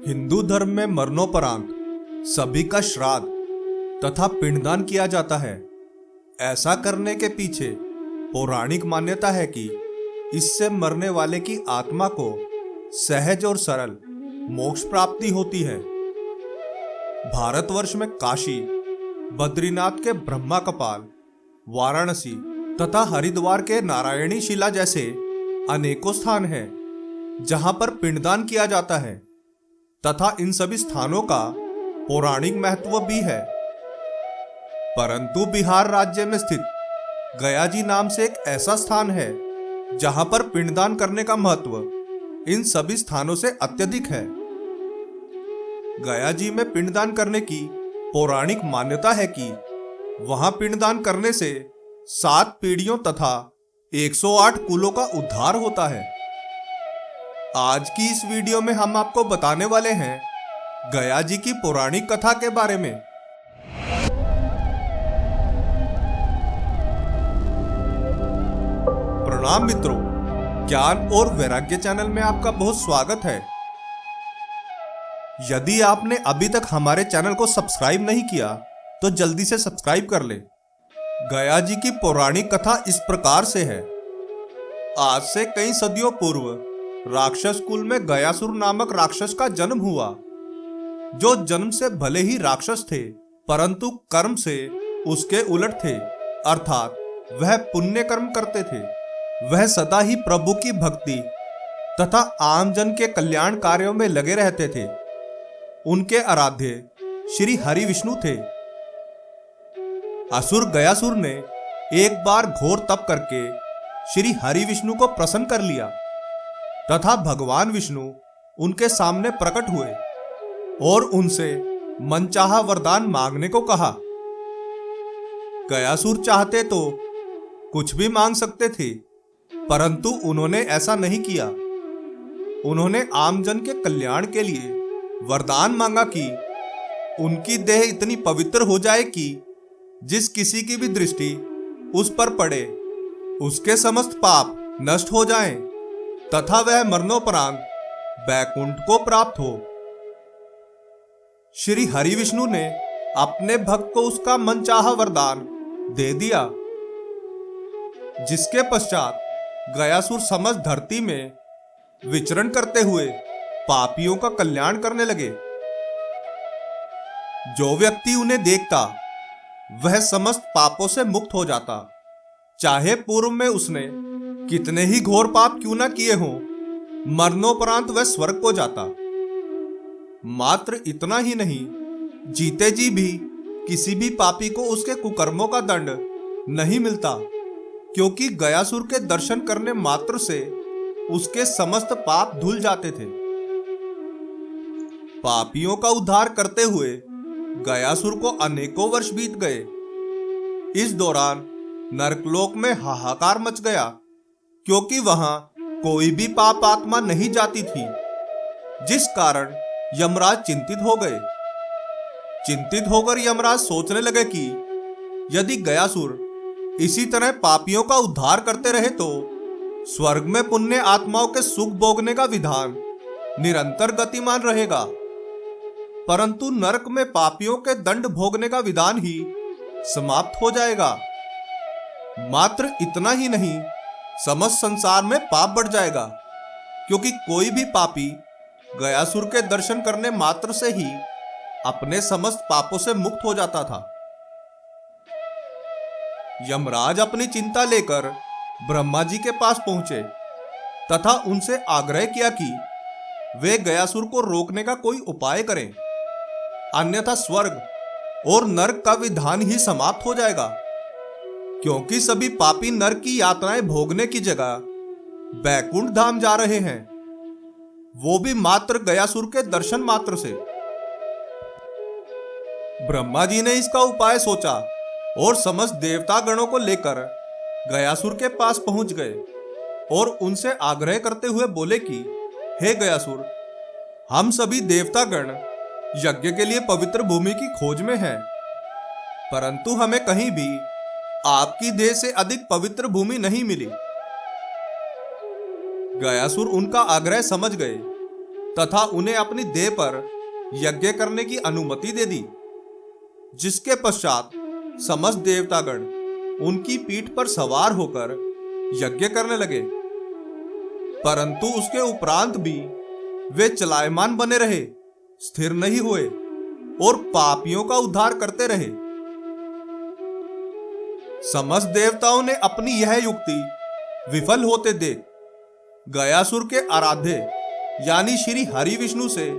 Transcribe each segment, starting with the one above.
हिंदू धर्म में मरणोपरांत सभी का श्राद्ध तथा पिंडदान किया जाता है। ऐसा करने के पीछे पौराणिक मान्यता है कि इससे मरने वाले की आत्मा को सहज और सरल मोक्ष प्राप्ति होती है। भारतवर्ष में काशी, बद्रीनाथ के ब्रह्मा कपाल, वाराणसी तथा हरिद्वार के नारायणी शिला जैसे अनेकों स्थान हैं जहां पर पिंडदान किया जाता है तथा इन सभी स्थानों का पौराणिक महत्व भी है। परंतु बिहार राज्य में स्थित गया जी नाम से एक ऐसा स्थान है जहां पर पिंडदान करने का महत्व इन सभी स्थानों से अत्यधिक है। गया जी में पिंडदान करने की पौराणिक मान्यता है कि वहां पिंडदान करने से 7 पीढ़ियों तथा 108 कुलों का उद्धार होता है। आज की इस वीडियो में हम आपको बताने वाले हैं गया जी की पौराणिक कथा के बारे में। प्रणाम मित्रों, ज्ञान और वैराग्य चैनल में आपका बहुत स्वागत है। यदि आपने अभी तक हमारे चैनल को सब्सक्राइब नहीं किया तो जल्दी से सब्सक्राइब कर ले। गया जी की पौराणिक कथा इस प्रकार से है। आज से कई सदियों पूर्व राक्षस कुल में गयासुर नामक राक्षस का जन्म हुआ, जो जन्म से भले ही राक्षस थे परंतु कर्म से उसके उलट थे, अर्थात वह पुण्य कर्म करते थे। वह सदा ही प्रभु की भक्ति तथा आम जन के कल्याण कार्यों में लगे रहते थे। उनके आराध्य श्री हरि विष्णु थे। असुर गयासुर ने एक बार घोर तप करके श्री हरि विष्णु को प्रसन्न कर लिया तथा भगवान विष्णु उनके सामने प्रकट हुए और उनसे मनचाहा वरदान मांगने को कहा। गयासुर चाहते तो कुछ भी मांग सकते थे, परंतु उन्होंने ऐसा नहीं किया। उन्होंने आमजन के कल्याण के लिए वरदान मांगा कि उनकी देह इतनी पवित्र हो जाए कि जिस किसी की भी दृष्टि उस पर पड़े उसके समस्त पाप नष्ट हो जाएं तथा वह मरणोपरांत बैकुंठ को प्राप्त हो। श्री हरि विष्णु ने अपने भक्त को उसका मनचाहा वरदान दे दिया, जिसके पश्चात गयासुर समस्त धरती में विचरण करते हुए पापियों का कल्याण करने लगे। जो व्यक्ति उन्हें देखता वह समस्त पापों से मुक्त हो जाता, चाहे पूर्व में उसने कितने ही घोर पाप क्यों ना किए हों। मरणोपरांत वह स्वर्ग को जाता। मात्र इतना ही नहीं, जीते जी भी किसी भी पापी को उसके कुकर्मों का दंड नहीं मिलता, क्योंकि गयासुर के दर्शन करने मात्र से उसके समस्त पाप धुल जाते थे। पापियों का उद्धार करते हुए गयासुर को अनेकों वर्ष बीत गए। इस दौरान नरकलोक में हाहाकार मच गया, क्योंकि वहां कोई भी पाप आत्मा नहीं जाती थी, जिस कारण यमराज चिंतित हो गए। चिंतित होकर यमराज सोचने लगे कि यदि गयासुर इसी तरह पापियों का उद्धार करते रहे तो स्वर्ग में पुण्य आत्माओं के सुख भोगने का विधान निरंतर गतिमान रहेगा, परंतु नरक में पापियों के दंड भोगने का विधान ही समाप्त हो जाएगा। मात्र इतना ही नहीं, समस्त संसार में पाप बढ़ जाएगा, क्योंकि कोई भी पापी गयासुर के दर्शन करने मात्र से ही अपने समस्त पापों से मुक्त हो जाता था। यमराज अपनी चिंता लेकर ब्रह्मा जी के पास पहुंचे तथा उनसे आग्रह किया कि वे गयासुर को रोकने का कोई उपाय करें, अन्यथा स्वर्ग और नरक का विधान ही समाप्त हो जाएगा, क्योंकि सभी पापी नरक की यातनाएं भोगने की जगह बैकुंठ धाम जा रहे हैं, वो भी मात्र गयासुर के दर्शन मात्र से। ब्रह्मा जी ने इसका उपाय सोचा और समस्त देवता गणों को लेकर गयासुर के पास पहुंच गए और उनसे आग्रह करते हुए बोले कि हे गयासुर, हम सभी देवता गण यज्ञ के लिए पवित्र भूमि की खोज में हैं, परंतु हमें कहीं भी आपकी देह से अधिक पवित्र भूमि नहीं मिली। गयासुर उनका आग्रह समझ गए तथा उन्हें अपनी देह पर यज्ञ करने की अनुमति दे दी, जिसके पश्चात समस्त देवतागण उनकी पीठ पर सवार होकर यज्ञ करने लगे। परंतु उसके उपरांत भी वे चलायमान बने रहे, स्थिर नहीं हुए और पापियों का उद्धार करते रहे। समस्त देवताओं ने अपनी यह युक्ति विफल होते देख गयासुर के आराध्य यानी श्री हरि विष्णु से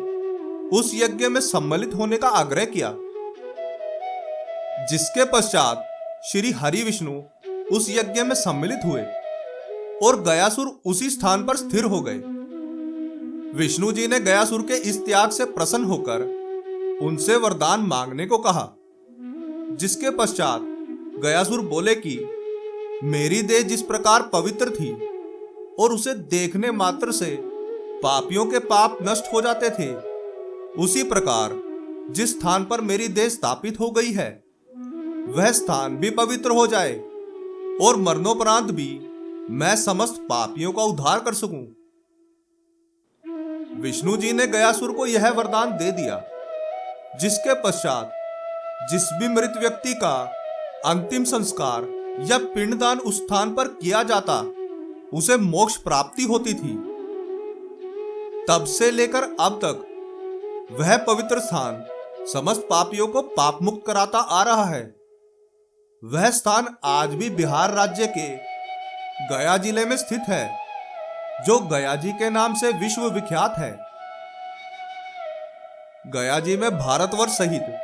उस यज्ञ में सम्मिलित होने का आग्रह किया, जिसके पश्चात श्री हरि विष्णु उस यज्ञ में सम्मिलित हुए और गयासुर उसी स्थान पर स्थिर हो गए। विष्णु जी ने गयासुर के इस त्याग से प्रसन्न होकर उनसे वरदान मांगने को कहा, जिसके पश्चात गयासुर बोले कि मेरी देह जिस प्रकार पवित्र थी और उसे देखने मात्र से पापियों के पाप नष्ट हो जाते थे, उसी प्रकार जिस स्थान पर मेरी देह स्थापित हो गई है वह स्थान भी पवित्र हो जाए और मरणोपरांत भी मैं समस्त पापियों का उद्धार कर सकूं। विष्णु जी ने गयासुर को यह वरदान दे दिया, जिसके पश्चात जिस भी मृत व्यक्ति का अंतिम संस्कार या पिंडदान उस स्थान पर किया जाता उसे मोक्ष प्राप्ति होती थी। तब से लेकर अब तक वह पवित्र स्थान समस्त पापियों को पाप मुक्त कराता आ रहा है। वह स्थान आज भी बिहार राज्य के गया जिले में स्थित है, जो गया जी के नाम से विश्व विख्यात है। गया जी में भारतवर्ष सहित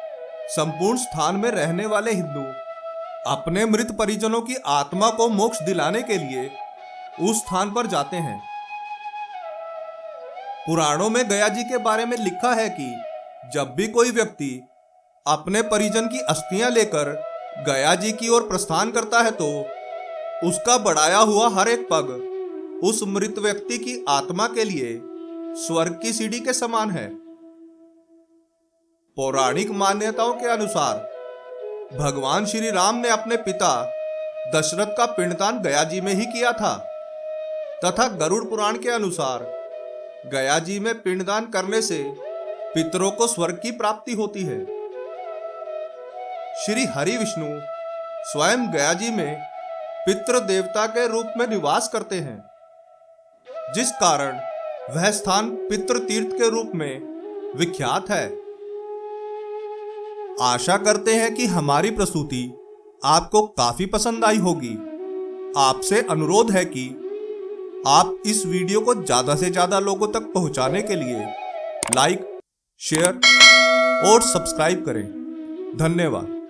संपूर्ण स्थान में रहने वाले हिंदू अपने मृत परिजनों की आत्मा को मोक्ष दिलाने के लिए उस स्थान पर जाते हैं। पुराणों में गया जी के बारे में लिखा है कि जब भी कोई व्यक्ति अपने परिजन की अस्थियां लेकर गया जी की ओर प्रस्थान करता है तो उसका बढ़ाया हुआ हर एक पग उस मृत व्यक्ति की आत्मा के लिए स्वर्ग की सीढ़ी के समान है। पौराणिक मान्यताओं के अनुसार भगवान श्री राम ने अपने पिता दशरथ का पिंडदान गया जी में ही किया था, तथा गरुड़ पुराण के अनुसार गया जी में पिंडदान करने से पितरों को स्वर्ग की प्राप्ति होती है। श्री हरि विष्णु स्वयं गया जी में पितृ देवता के रूप में निवास करते हैं, जिस कारण वह स्थान पितृ तीर्थ के रूप में विख्यात है। आशा करते हैं कि हमारी प्रस्तुति आपको काफी पसंद आई होगी। आपसे अनुरोध है कि आप इस वीडियो को ज्यादा से ज्यादा लोगों तक पहुंचाने के लिए लाइक, शेयर और सब्सक्राइब करें। धन्यवाद।